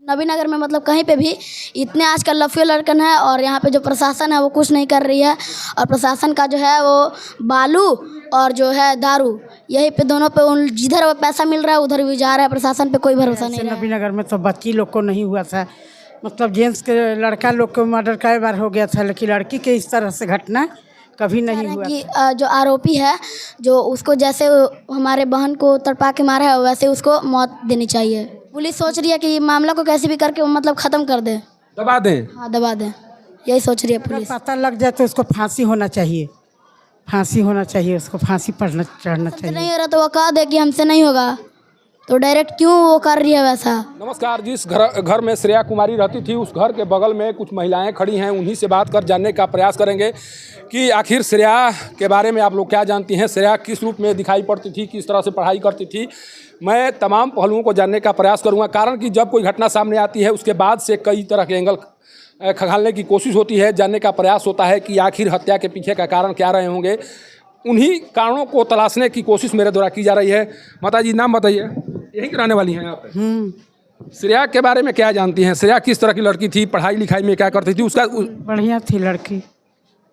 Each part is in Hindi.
नबीनगर में मतलब कहीं पे भी इतने आजकल लफे लड़कन है और यहाँ पे जो प्रशासन है वो कुछ नहीं कर रही है। और प्रशासन का जो है वो बालू और जो है दारू, यही पे दोनों पे जिधर वो पैसा मिल रहा है उधर भी जा रहा है। प्रशासन पे कोई भरोसा नहीं है। नबीनगर में तो बच्ची लोग को नहीं हुआ था, मतलब जेंट्स के लड़का लोग को मर्डर कई बार हो गया था, लेकिन लड़की के इस तरह से घटना कभी नहीं हुआ कि जो आरोपी है जो उसको जैसे हमारे बहन को तड़पा के मारा है वैसे उसको मौत देनी चाहिए। पुलिस सोच रही है कि मामला को कैसे भी करके मतलब ख़त्म कर दे, दबा दें। हाँ दबा दें, यही सोच रही है पुलिस। पता लग जाए तो उसको फांसी होना चाहिए, फांसी होना चाहिए, उसको फांसी पर चढ़ना चाहिए। नहीं हो रहा तो वो कह दे कि हमसे नहीं होगा, तो डायरेक्ट क्यों वो कर रही है वैसा। नमस्कार। जिस घर में श्रेया कुमारी रहती थी उस घर के बगल में कुछ महिलाएं खड़ी हैं, उन्हीं से बात कर जानने का प्रयास करेंगे कि आखिर श्रेया के बारे में आप लोग क्या जानती हैं, श्रेया किस रूप में दिखाई पड़ती थी, किस तरह से पढ़ाई करती थी। मैं तमाम पहलुओं को जानने का प्रयास करूंगा, कारण कि जब कोई घटना सामने आती है उसके बाद से कई तरह के एंगल खंगालने की कोशिश होती है, जानने का प्रयास होता है कि आखिर हत्या के पीछे का कारण क्या रहे होंगे। उन्हीं कारणों को तलाशने की कोशिश मेरे द्वारा की जा रही है। माता जी नाम बताइए, यहीं की रहने वाली हैं आप? श्रेया के बारे में क्या जानती हैं? श्रेया किस तरह की लड़की थी, पढ़ाई लिखाई में क्या करती थी? उसका बढ़िया थी लड़की,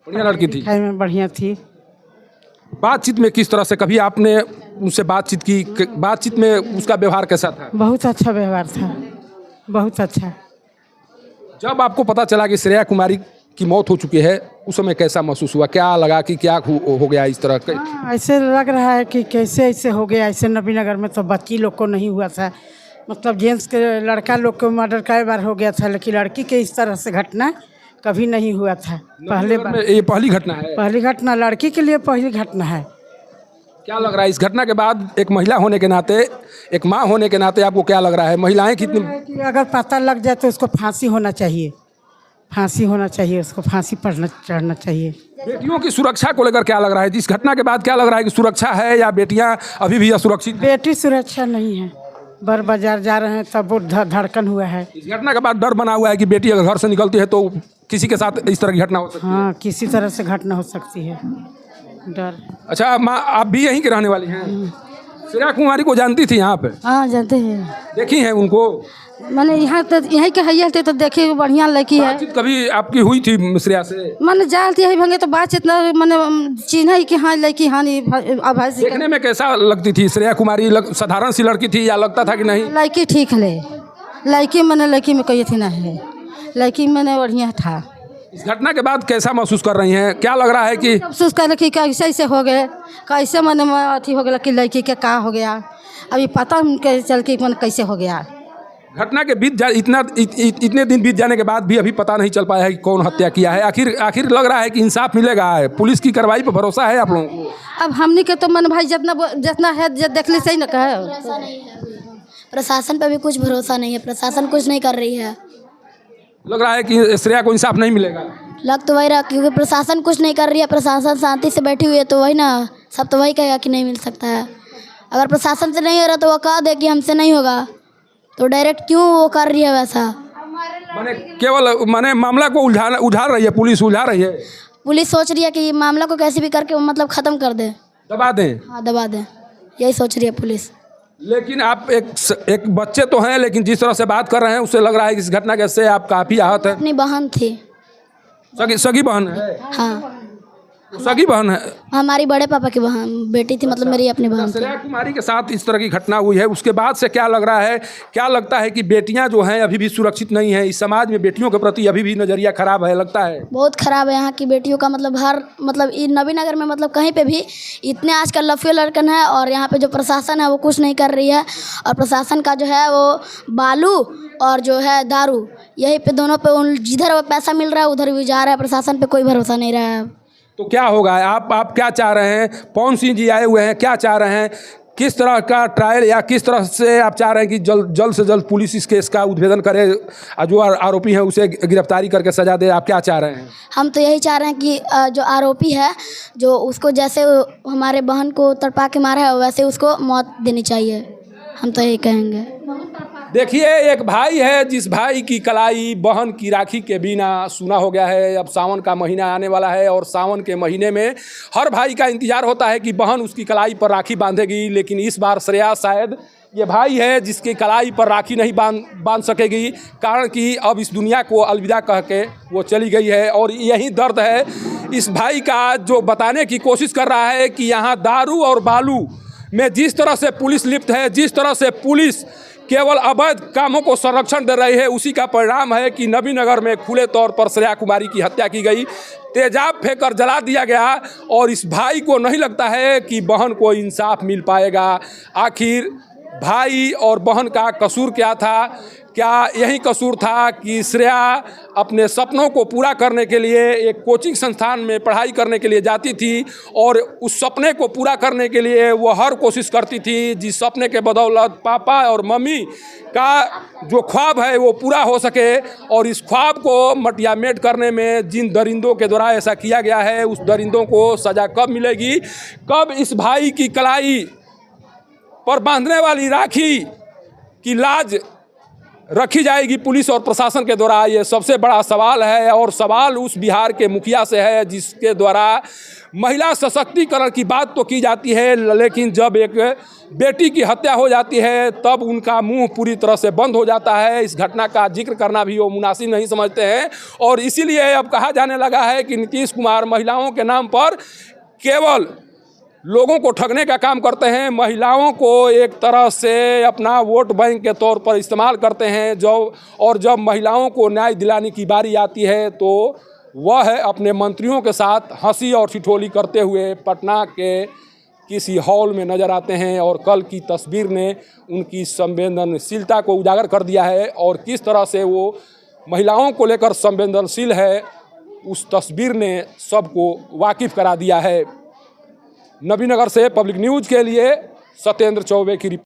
बढ़िया लड़की थी, लिखाई में बढ़िया थी। बातचीत में किस तरह से, कभी आपने उनसे बातचीत की? बातचीत में उसका व्यवहार कैसा था? बहुत अच्छा व्यवहार था, बहुत अच्छा। जब आपको पता चला कि श्रेया कुमारी की मौत हो चुकी है उस समय कैसा महसूस हुआ? क्या लगा कि क्या हो गया इस तरह का? ऐसे लग रहा है कि कैसे ऐसे हो गया। ऐसे नबीनगर में तो बच्ची लोग को नहीं हुआ था, मतलब जेंट्स के लड़का लोग को मर्डर कई बार हो गया था, लेकिन लड़की के इस तरह से घटना कभी नहीं हुआ था। पहले ये पहली घटना है? पहली घटना, लड़की के लिए पहली घटना है। क्या लग रहा है इस घटना के बाद, एक महिला होने के नाते, एक माँ होने के नाते आपको क्या लग रहा है? महिलाएं कितनी, अगर पता लग जाए तो उसको फांसी होना चाहिए, फांसी होना चाहिए, उसको फांसी पर चढ़ना चाहिए। बेटियों की सुरक्षा को लेकर क्या लग रहा है? इस घटना के बाद क्या लग रहा है कि सुरक्षा है या बेटियां अभी भी असुरक्षित? बेटी सुरक्षा नहीं है, बर बाजार जा रहे हैं तब वो धड़कन हुआ है। इस घटना के बाद डर बना हुआ है कि बेटी अगर घर से निकलती है तो किसी के साथ इस तरह की घटना हो सकती है। हाँ, किसी तरह से घटना हो सकती है, डर। अच्छा माँ, आप भी यहीं के रहने वाली हैं? श्रेया कुमारी को जानती थी यहाँ पे? हाँ जानते हैं, देखी हैं उनको? मैंने यहाँ तो यहीं के है थे तो देखे, बढ़िया लड़की है। बातचीत कभी आपकी हुई थी श्रेया से? मैंने जानती है भंगे तो बातचीत ना, मैंने चिन्ह कि हाँ लड़की, हाँ आभासी। देखने में कैसा लगती थी श्रेया कुमारी? साधारण सी लड़की थी या लगता था कि नहीं लड़की ठीक है? लड़की मैंने लड़की में कोई थी ना है, लड़की मैंने बढ़िया था। इस घटना के बाद कैसा महसूस कर रही हैं? क्या लग रहा है कि महसूस कर कि कैसे ऐसे हो गए, कैसे मैंने अथी हो गया कि लड़की के का हो गया, अभी पता कैसे चल के मैंने कैसे हो गया। घटना के इतने दिन बीत जाने के बाद भी अभी पता नहीं चल पाया है कि कौन हत्या किया है। आखिर लग रहा है कि इंसाफ मिलेगा? पुलिस की कार्रवाई पर भरोसा है आप लोगों को? अब हमने के तो मन भाई जितना है देख ली सही ना कहे। प्रशासन पे भी कुछ भरोसा नहीं है, प्रशासन कुछ नहीं कर रही है। लग रहा है कि श्रेया को इंसाफ नहीं मिलेगा? लग तो वही रहा, क्योंकि प्रशासन कुछ नहीं कर रही है। प्रशासन शांति से बैठी हुई है तो वही ना, सब तो वही कहेगा कि नहीं मिल सकता है। अगर प्रशासन से नहीं हो रहा तो वो कह दे कि हमसे नहीं होगा, तो डायरेक्ट क्यों वो कर रही है वैसा। माने मामला को उलझा रही है, पुलिस उलझा रही है। पुलिस सोच रही है कि मामला को कैसे भी करके मतलब ख़त्म कर दे, दबा दें। हाँ दबा दें, यही सोच रही है पुलिस। लेकिन आप एक बच्चे तो हैं, लेकिन जिस तरह से बात कर रहे हैं उससे लग रहा है कि इस घटना कैसे आप काफ़ी आहत हैं। अपनी बहन थी, सगी बहन है? हाँ सगी बहन है, हमारी बड़े पापा की बहन बेटी थी, मतलब मेरी अपनी बहन थी। श्रेया कुमारी के साथ इस तरह की घटना हुई है, उसके बाद से क्या लग रहा है, क्या लगता है कि बेटियां जो हैं अभी भी सुरक्षित नहीं हैं? इस समाज में बेटियों के प्रति अभी भी नज़रिया खराब है, लगता है बहुत ख़राब है यहाँ की बेटियों का। मतलब नबीनगर में मतलब कहीं पे भी इतने आजकल लफे लड़कन है और यहाँ पे जो प्रशासन है वो कुछ नहीं कर रही है। और प्रशासन का जो है वो बालू और जो है दारू, यही पे दोनों पे जिधर वो पैसा मिल रहा है उधर भी जा रहा है। प्रशासन पे कोई भरोसा नहीं रहा है। तो क्या होगा? आप क्या चाह रहे हैं? पवन सिंह जी आए हुए हैं, क्या चाह रहे हैं? किस तरह का ट्रायल या किस तरह से आप चाह रहे हैं कि जल्द से जल्द पुलिस इस केस का उद्भेदन करे, जो आरोपी हैं उसे गिरफ्तारी करके सजा दे? आप क्या चाह रहे हैं? हम तो यही चाह रहे हैं कि जो आरोपी है जो उसको जैसे हमारे बहन को तड़पा के मारा है वैसे उसको मौत देनी चाहिए, हम तो यही कहेंगे। देखिए, एक भाई है जिस भाई की कलाई बहन की राखी के बिना सूना हो गया है। अब सावन का महीना आने वाला है और सावन के महीने में हर भाई का इंतजार होता है कि बहन उसकी कलाई पर राखी बांधेगी, लेकिन इस बार श्रेया शायद ये भाई है जिसकी कलाई पर राखी नहीं बांध सकेगी, कारण कि अब इस दुनिया को अलविदा कह के वो चली गई है। और यही दर्द है इस भाई का, जो बताने की कोशिश कर रहा है कि यहाँ दारू और बालू में जिस तरह से पुलिस लिप्त है, जिस तरह से पुलिस केवल अवैध कामों को संरक्षण दे रही है, उसी का परिणाम है कि नबीनगर में खुले तौर पर श्रेया कुमारी की हत्या की गई, तेजाब फेंककर जला दिया गया। और इस भाई को नहीं लगता है कि बहन को इंसाफ मिल पाएगा। आखिर भाई और बहन का कसूर क्या था? क्या यही कसूर था कि श्रेया अपने सपनों को पूरा करने के लिए एक कोचिंग संस्थान में पढ़ाई करने के लिए जाती थी, और उस सपने को पूरा करने के लिए वो हर कोशिश करती थी, जिस सपने के बदौलत पापा और मम्मी का जो ख्वाब है वो पूरा हो सके। और इस ख्वाब को मटियामेट करने में जिन दरिंदों के द्वारा ऐसा किया गया है, उस दरिंदों को सज़ा कब मिलेगी? कब इस भाई की कलाई पर बांधने वाली राखी की लाज रखी जाएगी पुलिस और प्रशासन के द्वारा? ये सबसे बड़ा सवाल है। और सवाल उस बिहार के मुखिया से है जिसके द्वारा महिला सशक्तिकरण की बात तो की जाती है, लेकिन जब एक बेटी की हत्या हो जाती है तब उनका मुंह पूरी तरह से बंद हो जाता है। इस घटना का जिक्र करना भी वो मुनासिब नहीं समझते हैं। और इसीलिए अब कहा जाने लगा है कि नीतीश कुमार महिलाओं के नाम पर केवल लोगों को ठगने का काम करते हैं, महिलाओं को एक तरह से अपना वोट बैंक के तौर पर इस्तेमाल करते हैं। जब महिलाओं को न्याय दिलाने की बारी आती है तो वह अपने मंत्रियों के साथ हंसी और ठिठोली करते हुए पटना के किसी हॉल में नज़र आते हैं। और कल की तस्वीर ने उनकी संवेदनशीलता को उजागर कर दिया है, और किस तरह से वो महिलाओं को लेकर संवेदनशील है उस तस्वीर ने सबको वाकिफ़ करा दिया है। नबीनगर से पब्लिक न्यूज़ के लिए सत्येंद्र चौबे की रिपोर्ट।